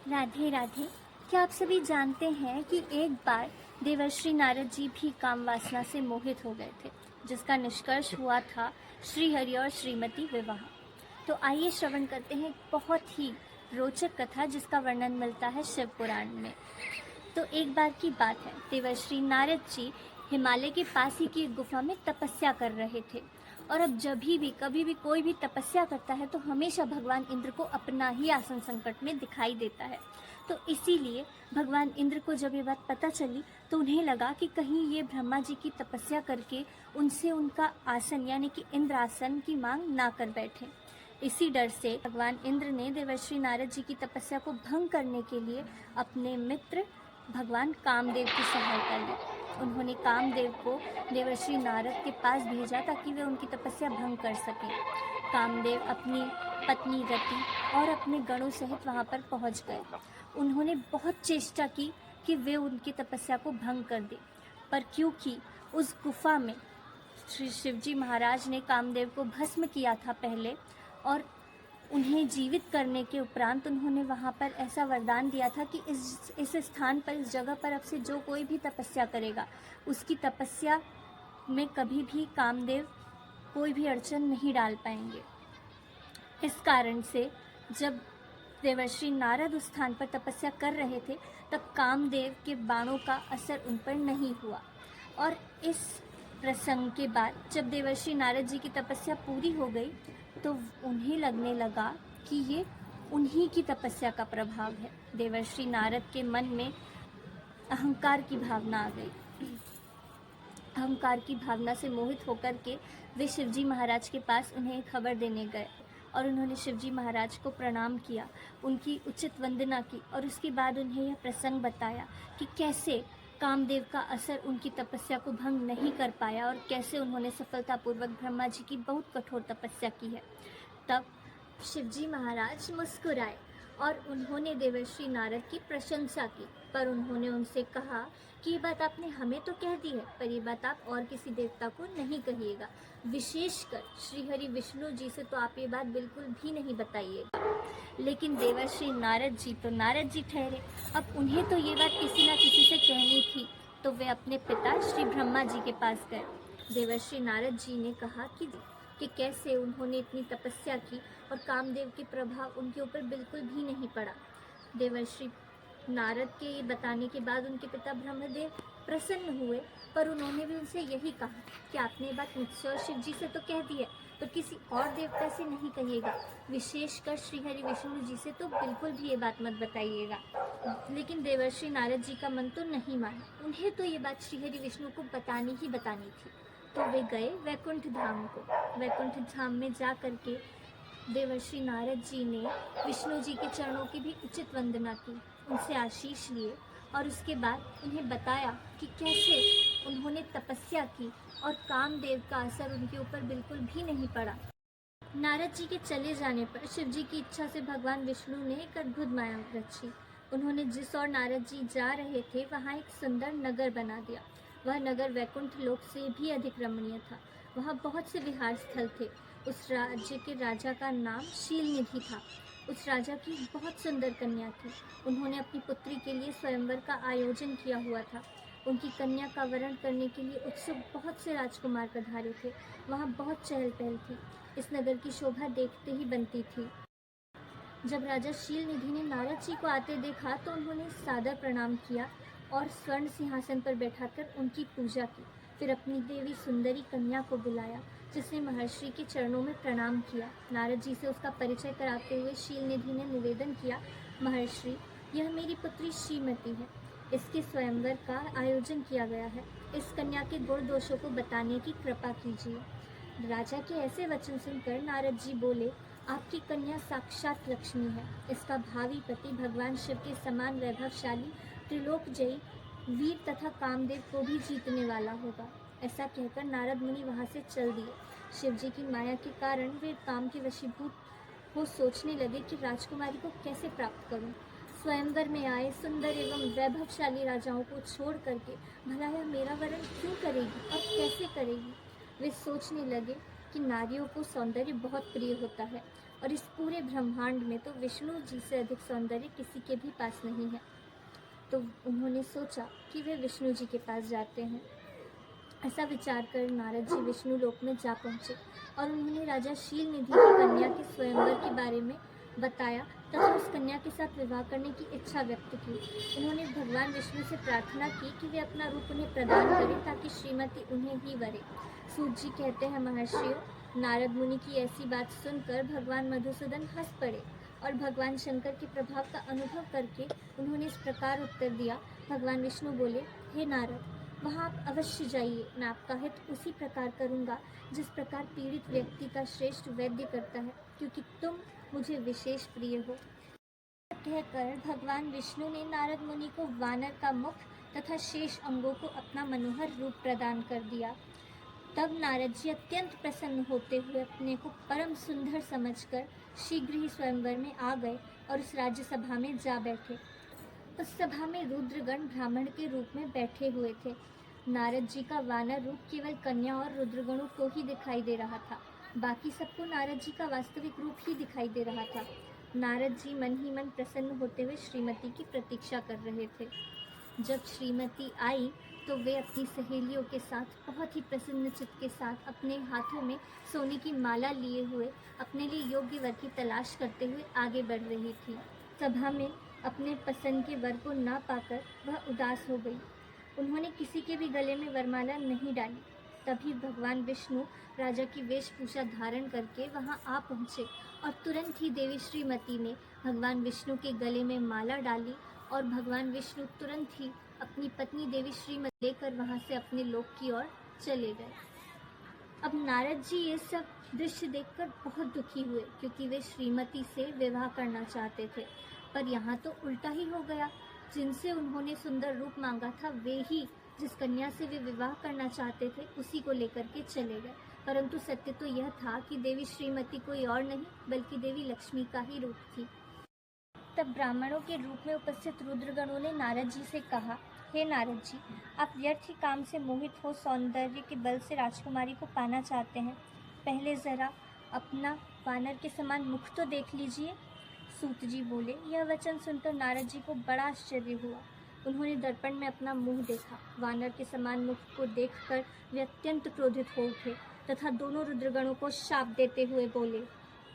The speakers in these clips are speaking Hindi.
राधे राधे। क्या आप सभी जानते हैं कि एक बार देवर्षि नारद जी भी काम वासना से मोहित हो गए थे, जिसका निष्कर्ष हुआ था श्री हरि और श्रीमती विवाह। तो आइए श्रवण करते हैं एक बहुत ही रोचक कथा जिसका वर्णन मिलता है शिव पुराण में। तो एक बार की बात है, देवर्षि नारद जी हिमालय के पास ही की एक गुफा में तपस्या कर रहे थे। और अब जब भी कभी भी कोई भी तपस्या करता है तो हमेशा भगवान इंद्र को अपना ही आसन संकट में दिखाई देता है। तो इसीलिए भगवान इंद्र को जब ये बात पता चली तो उन्हें लगा कि कहीं ये ब्रह्मा जी की तपस्या करके उनसे उनका आसन यानी कि इंद्र आसन की मांग ना कर बैठे। इसी डर से भगवान इंद्र ने देवर्षि नारद जी की तपस्या को भंग करने के लिए अपने मित्र भगवान कामदेव की सहायता ली। उन्होंने कामदेव को देवर्षि नारद के पास भेजा ताकि वे उनकी तपस्या भंग कर सकें। कामदेव अपनी पत्नी रति और अपने गणों सहित वहां पर पहुंच गए। उन्होंने बहुत चेष्टा की कि वे उनकी तपस्या को भंग कर दें, पर क्योंकि उस गुफा में श्री शिवजी महाराज ने कामदेव को भस्म किया था पहले, और उन्हें जीवित करने के उपरांत उन्होंने वहाँ पर ऐसा वरदान दिया था कि इस स्थान पर, इस जगह पर अब से जो कोई भी तपस्या करेगा उसकी तपस्या में कभी भी कामदेव कोई भी अड़चन नहीं डाल पाएंगे। इस कारण से जब देवर्षि नारद उस स्थान पर तपस्या कर रहे थे तब कामदेव के बाणों का असर उन पर नहीं हुआ। और इस प्रसंग के बाद जब देवर्षि नारद जी की तपस्या पूरी हो गई तो उन्हें लगने लगा कि ये उन्हीं की तपस्या का प्रभाव है। देवर्षि नारद के मन में अहंकार की भावना आ गई। अहंकार की भावना से मोहित होकर के वे शिवजी महाराज के पास उन्हें खबर देने गए और उन्होंने शिवजी महाराज को प्रणाम किया, उनकी उचित वंदना की और उसके बाद उन्हें यह प्रसंग बताया कि कैसे कामदेव का असर उनकी तपस्या को भंग नहीं कर पाया और कैसे उन्होंने सफलतापूर्वक ब्रह्मा जी की बहुत कठोर तपस्या की है। तब शिवजी महाराज मुस्कुराए और उन्होंने देवर्षि नारद की प्रशंसा की, पर उन्होंने उनसे कहा कि ये बात आपने हमें तो कह दी है, पर ये बात आप और किसी देवता को नहीं कहिएगा, विशेषकर श्रीहरि विष्णु जी से तो आप ये बात बिल्कुल भी नहीं बताइएगा। लेकिन देवर्षि नारद जी तो नारद जी ठहरे, अब उन्हें तो ये बात किसी ना किसी से कहनी थी, तो वे अपने पिता श्री ब्रह्मा जी के पास गए। देवर्षि नारद जी ने कहा कि कैसे उन्होंने इतनी तपस्या की और कामदेव के प्रभाव उनके ऊपर बिल्कुल भी नहीं पड़ा। देवर्षि नारद के ये बताने के बाद उनके पिता ब्रह्मदेव प्रसन्न हुए, पर उन्होंने भी उनसे यही कहा कि आपने ये बात मुझसे और शिव जी से तो कह दी है, पर किसी और देवता से नहीं कहिएगा, विशेषकर श्रीहरि विष्णु जी से तो बिल्कुल भी ये बात मत बताइएगा। लेकिन देवर्षि नारद जी का मन तो नहीं माना, उन्हें तो ये बात श्रीहरि विष्णु को बतानी ही बतानी थी। तो वे गए वैकुंठ धाम को। वैकुंठ धाम में जा करके देवर्षि नारद जी ने विष्णु जी के चरणों की भी उचित वंदना की, उनसे आशीष लिए और उसके बाद उन्हें बताया कि कैसे उन्होंने तपस्या की और कामदेव का असर उनके ऊपर बिल्कुल भी नहीं पड़ा। नारद जी के चले जाने पर शिव जी की इच्छा से भगवान विष्णु ने एक अद्भुत माया रची। उन्होंने जिस ओर नारद जी जा रहे थे वहाँ एक सुंदर नगर बना दिया। वह नगर वैकुंठ लोक से भी अधिक रमणीय था। वहाँ बहुत से विहार स्थल थे। उस राज्य के राजा का नाम शीलनिधि था। उस राजा की बहुत सुंदर कन्या थी। उन्होंने अपनी पुत्री के लिए स्वयंवर का आयोजन किया हुआ था। उनकी कन्या का वरण करने के लिए उत्सुक बहुत से राजकुमार पधारे थे। वहाँ बहुत चहल पहल थी। इस नगर की शोभा देखते ही बनती थी। जब राजा शीलनिधि ने नारद जी को आते देखा तो उन्होंने सादर प्रणाम किया और स्वर्ण सिंहासन पर बैठाकर उनकी पूजा की। फिर अपनी देवी सुंदरी कन्या को बुलाया, जिसने महर्षि के चरणों में प्रणाम किया। नारद जी से उसका परिचय कराते हुए शीलनिधि ने निवेदन किया, महर्षि, यह मेरी पुत्री श्रीमती है। इसके स्वयंवर का आयोजन किया गया है। इस कन्या के गुण दोषों को बताने की कृपा कीजिए। राजा के ऐसे वचन सुनकर नारद जी बोले, आपकी कन्या साक्षात लक्ष्मी है। इसका भावी पति भगवान शिव के समान वैभवशाली, त्रिलोकजयी, वीर तथा कामदेव को भी जीतने वाला होगा। ऐसा कहकर नारद मुनि वहाँ से चल दिए। शिव जी की माया के कारण वे काम के वशीभूत हो सोचने लगे कि राजकुमारी को कैसे प्राप्त करूं। स्वयंवर में आए सुंदर एवं वैभवशाली राजाओं को छोड़ करके भला यह मेरा वरण क्यों करेगी और कैसे करेगी। वे सोचने लगे कि नारियों को सौंदर्य बहुत प्रिय होता है। और इस पूरे ब्रह्मांड में तो विष्णु जी से अधिक सौंदर्य किसी के भी पास नहीं है। तो उन्होंने सोचा कि वे विष्णु जी के पास जाते हैं। ऐसा विचार कर नारद जी विष्णु लोक में जा पहुँचे और उन्होंने राजा शीलनिधि की कन्या के स्वयंवर के बारे में बताया तथा उस कन्या के साथ विवाह करने की इच्छा व्यक्त की। उन्होंने भगवान विष्णु से प्रार्थना की कि वे अपना रूप उन्हें प्रदान करें ताकि श्रीमती उन्हें ही वरे। सूत जी कहते हैं, महर्षियों, नारद मुनि की ऐसी बात सुनकर भगवान मधुसूदन हंस पड़े और भगवान शंकर के प्रभाव का अनुभव करके उन्होंने इस प्रकार उत्तर दिया। भगवान विष्णु बोले, हे नारद, वहाँ आप अवश्य जाइए। मैं आपका हित उसी प्रकार करूँगा जिस प्रकार पीड़ित व्यक्ति का श्रेष्ठ वैद्य करता है, क्योंकि तुम मुझे विशेष प्रिय हो। कहकर भगवान विष्णु ने नारद मुनि को वानर का मुख तथा शेष अंगों को अपना मनोहर रूप प्रदान कर दिया। तब नारद जी अत्यंत प्रसन्न होते हुए अपने को परम सुंदर समझकर शीघ्र ही स्वयंवर में आ गए और उस राज्यसभा में जा बैठे। उस सभा में रुद्रगण ब्राह्मण के रूप में बैठे हुए थे। नारद जी का वानर रूप केवल कन्या और रुद्रगणों को ही दिखाई दे रहा था, बाकी सबको नारद जी का वास्तविक रूप ही दिखाई दे रहा था। नारद जी मन ही मन प्रसन्न होते हुए श्रीमती की प्रतीक्षा कर रहे थे। जब श्रीमती आई तो वे अपनी सहेलियों के साथ बहुत ही प्रसन्न चित्त के साथ अपने हाथों में सोने की माला लिए हुए अपने लिए योग्य वर की तलाश करते हुए आगे बढ़ रही थी। सभा में अपने पसंद के वर को ना पाकर वह उदास हो गई। उन्होंने किसी के भी गले में वरमाला नहीं डाली। तभी भगवान विष्णु राजा की वेशभूषा धारण करके वहां आ पहुंचे और तुरंत ही देवी श्रीमती ने भगवान विष्णु के गले में माला डाली और भगवान विष्णु तुरंत ही अपनी पत्नी देवी श्रीमती लेकर वहां से अपने लोक की ओर चले गए। अब नारद जी ये सब दृश्य देखकर बहुत दुखी हुए, क्योंकि वे श्रीमती से विवाह करना चाहते थे, पर यहाँ तो उल्टा ही हो गया। जिनसे उन्होंने सुंदर रूप मांगा था, वे ही जिस कन्या से वे विवाह करना चाहते थे उसी को लेकर के चले गए। परंतु सत्य तो यह था कि देवी श्रीमती कोई और नहीं बल्कि देवी लक्ष्मी का ही रूप थी। तब ब्राह्मणों के रूप में उपस्थित रुद्रगणों ने नारद जी से कहा, हे नारद जी, आप व्यर्थ ही काम से मोहित हो सौंदर्य के बल से राजकुमारी को पाना चाहते हैं। पहले जरा अपना वानर के समान मुख तो देख लीजिए। सूत जी बोले। यह वचन सुनकर नारद जी को बड़ा आश्चर्य हुआ। उन्होंने दर्पण में अपना मुंह देखा। वानर के समान मुख को देखकर वे अत्यंत क्रोधित हो उठे तथा दोनों रुद्रगणों को शाप देते हुए बोले,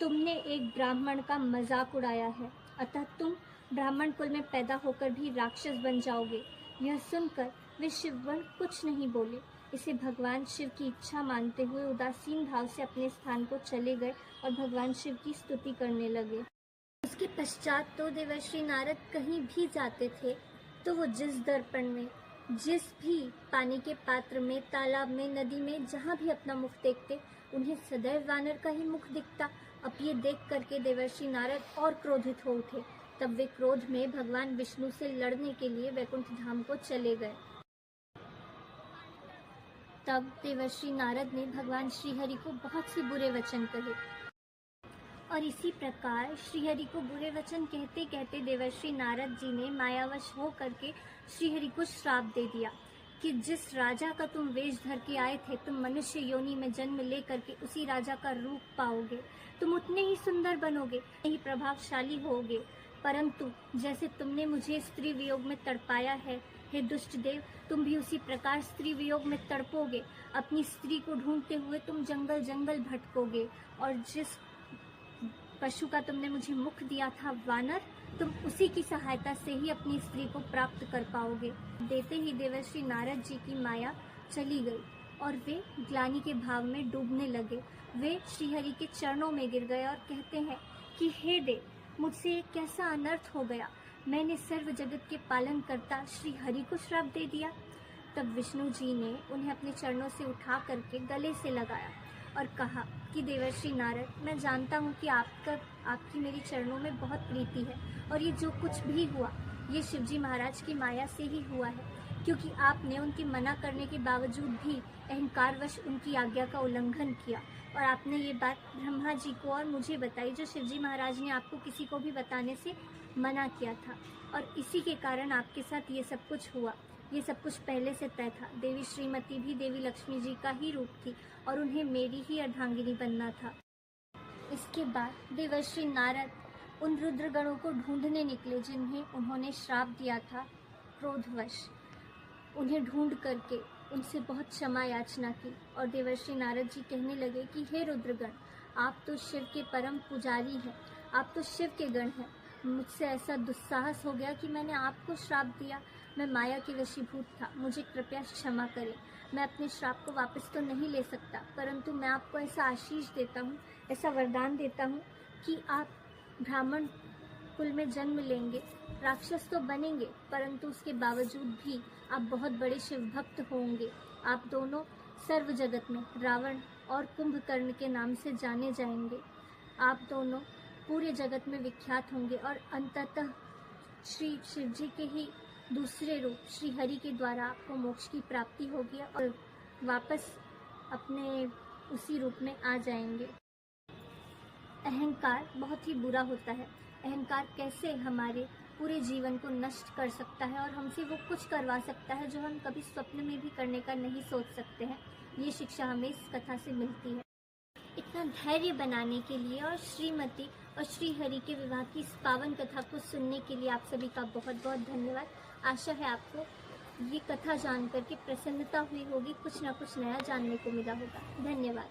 तुमने एक ब्राह्मण का मजाक उड़ाया है, अतः तुम ब्राह्मण कुल में पैदा होकर भी राक्षस बन जाओगे। यह सुनकर वे शिवगण कुछ नहीं बोले। इसे भगवान शिव की इच्छा मानते हुए उदासीन भाव से अपने स्थान को चले गए और भगवान शिव की स्तुति करने लगे। उसके पश्चात तो देवर्षि नारद कहीं भी जाते थे तो वो जिस दर्पण में, जिस भी पानी के पात्र में, तालाब में, नदी में, जहाँ भी अपना मुख देखते उन्हें सदैव वानर का ही मुख दिखता। अब ये देख करके देवर्षि नारद और क्रोधित हो उठे। तब वे क्रोध में भगवान विष्णु से लड़ने के लिए वैकुंठ धाम को चले गए। तब देवर्षि नारद ने भगवान श्रीहरि को बहुत से बुरे वचन कहे और इसी प्रकार श्रीहरि को बुरे वचन कहते कहते देवर्षि नारद जी ने मायावश हो करके श्रीहरि को श्राप दे दिया कि जिस राजा का तुम वेश धर के आए थे, तुम मनुष्य योनि में जन्म ले करके उसी राजा का रूप पाओगे। तुम उतने ही सुंदर बनोगे, उतने ही प्रभावशाली होगे, परंतु जैसे तुमने मुझे स्त्री वियोग में तड़पाया है, हे दुष्ट देव, तुम भी उसी प्रकार स्त्री वियोग में तड़पोगे। अपनी स्त्री को ढूंढते हुए तुम जंगल जंगल भटकोगे और जिस पशु का तुमने मुझे मुख दिया था वानर, तुम उसी की सहायता से ही अपनी स्त्री को प्राप्त कर पाओगे। देते ही देवर्षि नारद जी की माया चली गई और वे ग्लानि के भाव में डूबने लगे। वे श्रीहरि के चरणों में गिर गए और कहते हैं कि हे देव, मुझसे एक कैसा अनर्थ हो गया, मैंने सर्व जगत के पालन करता श्री हरि को श्राप दे दिया। तब विष्णु जी ने उन्हें अपने चरणों से उठा करके गले से लगाया और कहा कि देवर्षि नारद, मैं जानता हूँ कि आपकी मेरी चरणों में बहुत प्रीति है और ये जो कुछ भी हुआ ये शिवजी महाराज की माया से ही हुआ है, क्योंकि आपने उनके मना करने के बावजूद भी अहंकारवश उनकी आज्ञा का उल्लंघन किया और आपने ये बात ब्रह्मा जी को और मुझे बताई, जो शिवजी महाराज ने आपको किसी को भी बताने से मना किया था, और इसी के कारण आपके साथ ये सब कुछ हुआ। ये सब कुछ पहले से तय था। देवी श्रीमती भी देवी लक्ष्मी जी का ही रूप थी और उन्हें मेरी ही अर्धांगिनी बनना था। इसके बाद देवर्षि नारद उन रुद्रगणों को ढूंढने निकले जिन्हें उन्होंने श्राप दिया था क्रोधवश। उन्हें ढूंढ करके उनसे बहुत क्षमा याचना की और देवर्षि नारद जी कहने लगे कि हे रुद्रगण, आप तो शिव के परम पुजारी हैं, आप तो शिव के गण हैं। मुझसे ऐसा दुस्साहस हो गया कि मैंने आपको श्राप दिया। मैं माया के वशीभूत था, मुझे कृपया क्षमा करें। मैं अपने श्राप को वापस तो नहीं ले सकता, परंतु मैं आपको ऐसा आशीष देता हूँ, ऐसा वरदान देता हूँ कि आप ब्राह्मण कुल में जन्म लेंगे, राक्षस तो बनेंगे, परंतु उसके बावजूद भी आप बहुत बड़े शिव भक्त होंगे। आप दोनों सर्व जगत में रावण और कुंभकर्ण के नाम से जाने जाएंगे। आप दोनों पूरे जगत में विख्यात होंगे और अंततः श्री शिव जी के ही दूसरे रूप श्री हरि के द्वारा आपको मोक्ष की प्राप्ति होगी और वापस अपने उसी रूप में आ जाएंगे। अहंकार बहुत ही बुरा होता है। अहंकार कैसे हमारे पूरे जीवन को नष्ट कर सकता है और हमसे वो कुछ करवा सकता है जो हम कभी स्वप्न में भी करने का नहीं सोच सकते हैं। ये शिक्षा हमें इस कथा से मिलती है। इतना धैर्य बनाने के लिए और श्रीमती और श्री हरि के विवाह की इस पावन कथा को सुनने के लिए आप सभी का बहुत बहुत धन्यवाद। आशा है आपको ये कथा जान करके प्रसन्नता हुई होगी, कुछ ना कुछ नया जानने को मिला होगा। धन्यवाद।